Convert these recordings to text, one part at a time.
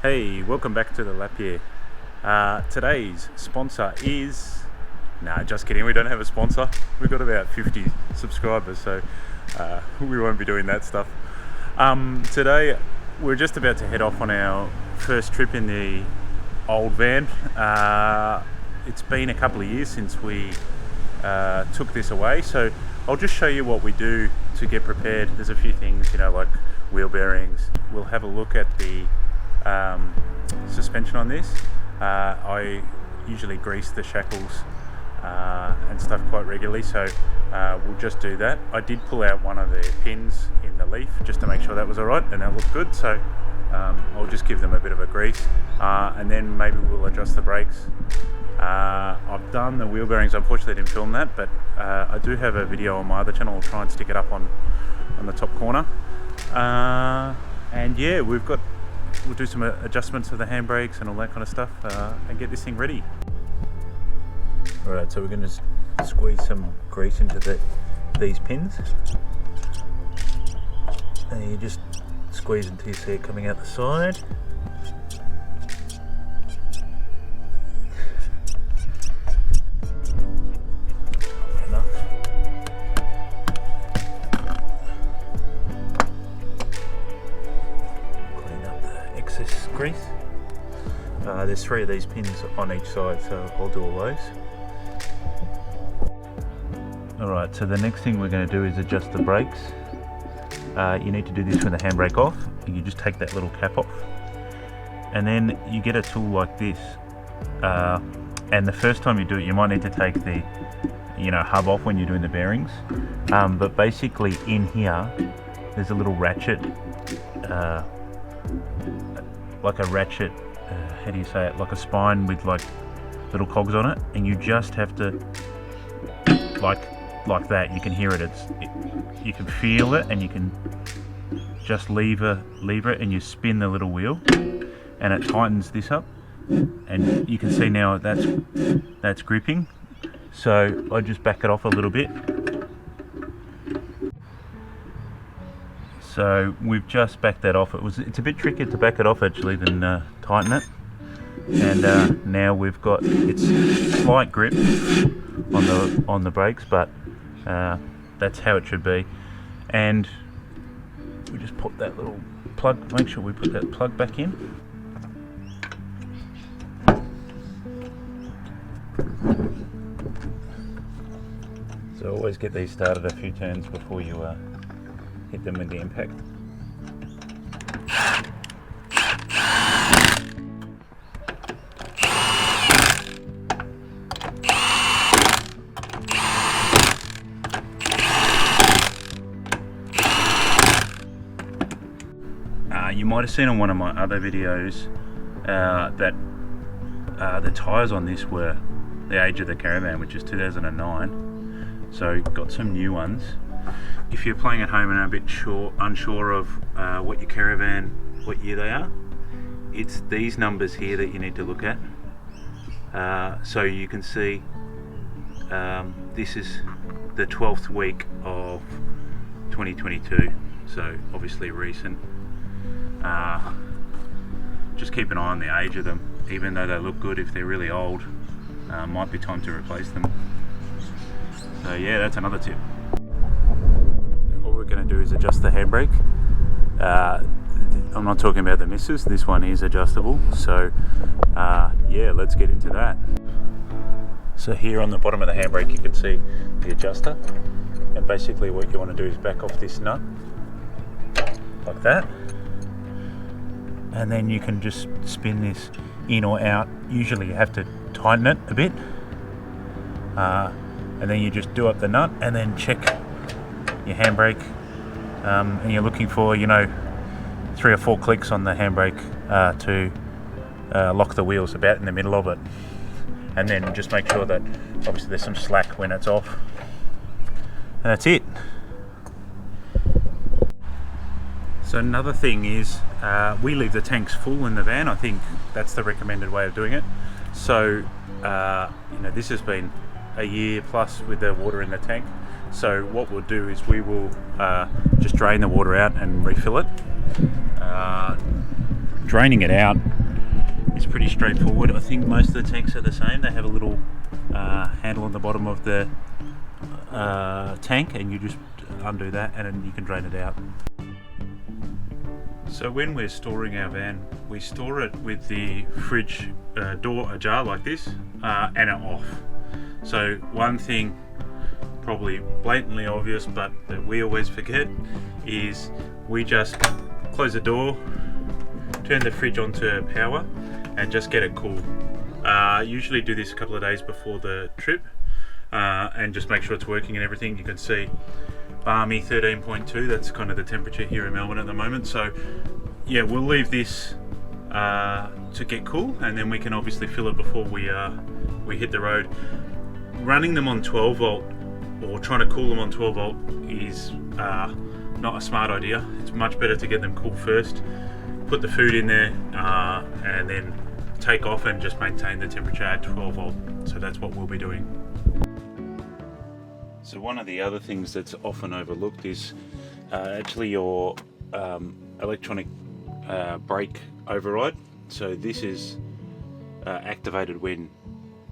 Hey, welcome back to the lap here. Today's sponsor is... Nah, just kidding, we don't have a sponsor. We've got about 50 subscribers, so we won't be doing that stuff. Today, we're just about to head off on our first trip in the old van. It's been a couple of years since we took this away, so I'll just show you what we do to get prepared. There's a few things, like wheel bearings. We'll have a look at the suspension on this. I usually grease the shackles and stuff quite regularly, so we'll just do that. I did pull out one of the pins in the leaf just to make sure that was alright, and that looked good, so I'll just give them a bit of a grease, and then maybe we'll adjust the brakes. I've done the wheel bearings. Unfortunately I didn't film that, but I do have a video on my other channel. I'll try and stick it up on the top corner, and yeah, we'll do some adjustments of the handbrakes and all that kind of stuff, and get this thing ready. Alright, so we're going to squeeze some grease into these pins, and you just squeeze until you see it coming out the side. Grease. There's 3 of these pins on each side, so I'll do all those. Alright, so the next thing we're going to do is adjust the brakes. You need to do this with the handbrake off. You just take that little cap off, and then you get a tool like this, and the first time you do it you might need to take the hub off when you're doing the bearings, but basically in here there's a little ratchet, like a ratchet, how do you say it, like a spine with like little cogs on it, and you just have to like that. You can hear it, you can feel it, and you can just lever it, and you spin the little wheel and it tightens this up, and you can see now that's gripping. So I just back it off a little bit. So we've just backed that off. It's a bit trickier to back it off actually than tighten it. And now we've got its slight grip on the brakes, but that's how it should be. And we just put that little plug. Make sure we put that plug back in. So always get these started a few turns before you hit them with the impact. You might have seen on one of my other videos that the tyres on this were the age of the Caravan, which is 2009. So got some new ones. If you're playing at home and are a bit unsure of what your Caravan, what year they are, it's these numbers here that you need to look at. So you can see this is the 12th week of 2022, so obviously recent. Just keep an eye on the age of them. Even though they look good, if they're really old, might be time to replace them. So yeah, that's another tip. All we're going to do is adjust the handbrake. I'm not talking about the misses, this one is adjustable, so yeah, let's get into that. So here on the bottom of the handbrake you can see the adjuster, and basically what you want to do is back off this nut like that, and then you can just spin this in or out. Usually you have to tighten it a bit, and then you just do up the nut and then check your handbrake, and you're looking for 3 or 4 clicks on the handbrake to lock the wheels about in the middle of it, and then just make sure that obviously there's some slack when it's off, and that's it. So another thing is we leave the tanks full in the van. I think that's the recommended way of doing it. So this has been a year plus with the water in the tank, so what we'll do is we will just drain the water out and refill it. draining it out is pretty straightforward. I think most of the tanks are the same. They have a little handle on the bottom of the tank, and you just undo that and then you can drain it out. So when we're storing our van, we store it with the fridge door ajar like this and it off. So one thing probably blatantly obvious but that we always forget is we just close the door, turn the fridge onto power and just get it cool. Usually do this a couple of days before the trip and just make sure it's working and everything. You can see balmy 13.2, that's kind of the temperature here in Melbourne at the moment. So yeah, we'll leave this to get cool and then we can obviously fill it before we hit the road. Running them on 12 volt or trying to cool them on 12 volt is not a smart idea. It's much better to get them cool first, put the food in there and then take off and just maintain the temperature at 12 volt. So that's what we'll be doing. So one of the other things that's often overlooked is actually your electronic brake override. So this is activated when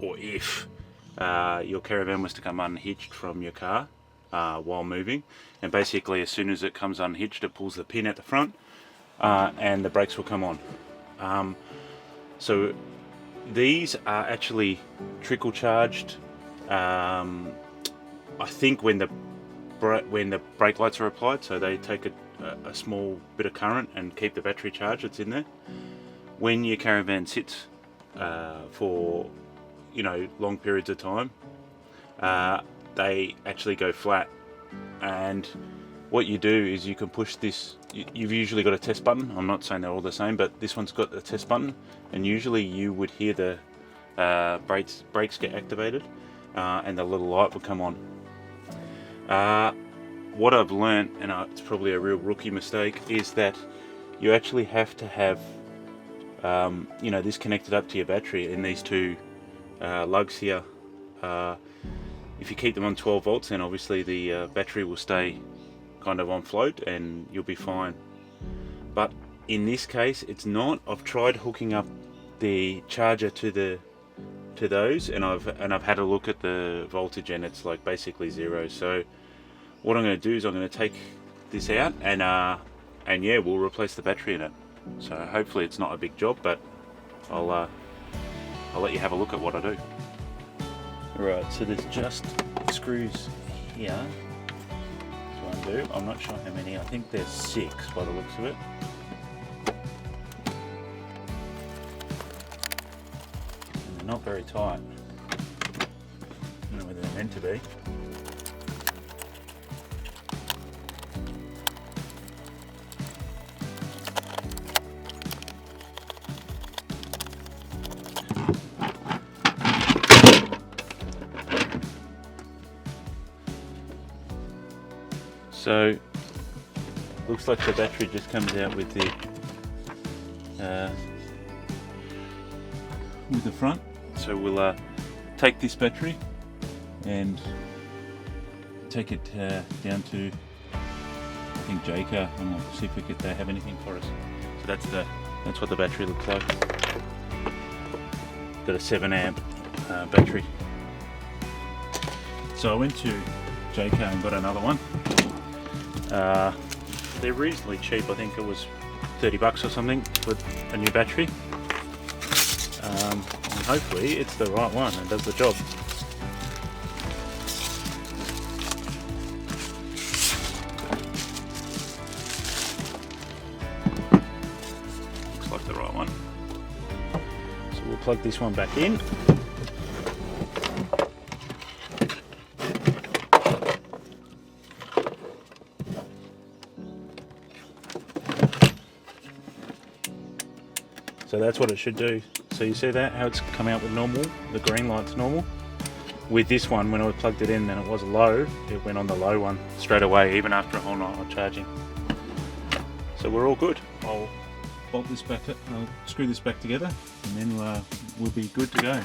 or if your caravan was to come unhitched from your car while moving, and basically as soon as it comes unhitched it pulls the pin at the front and the brakes will come on. So these are actually trickle charged. I think when the brake lights are applied, so they take a small bit of current and keep the battery charged that's in there. When your caravan sits for long periods of time, they actually go flat, and what you do is you can push this. You've usually got a test button. I'm not saying they're all the same, but this one's got a test button, and usually you would hear the brakes get activated and the little light would come on. What I've learned, and it's probably a real rookie mistake, is that you actually have to have this connected up to your battery in these two lugs here. If you keep them on 12 volts, then obviously the battery will stay kind of on float and you'll be fine. But in this case it's not. I've tried hooking up the charger to those and I've had a look at the voltage and it's like basically zero. So what I'm going to do is I'm going to take this out and yeah, we'll replace the battery in it. So hopefully it's not a big job, but I'll let you have a look at what I do. Right, so there's just screws here to undo. I'm not sure how many. I think there's 6 by the looks of it. And they're not very tight. I don't know whether they're meant to be. So looks like the battery just comes out with the front. So we'll take this battery and take it down to, I think, J-Car, and we'll see if they have anything for us. So that's what the battery looks like. Got a 7 amp battery. So I went to J-Car and got another one. They're reasonably cheap. I think it was $30 or something for a new battery. And hopefully it's the right one and does the job. Looks like the right one. So we'll plug this one back in. So that's what it should do. So you see that, how it's come out with normal, the green light's normal. With this one, when I plugged it in and it was low, it went on the low one straight away, even after a whole night of charging. So we're all good. I'll bolt this back, I'll screw this back together, and then we'll be good to go.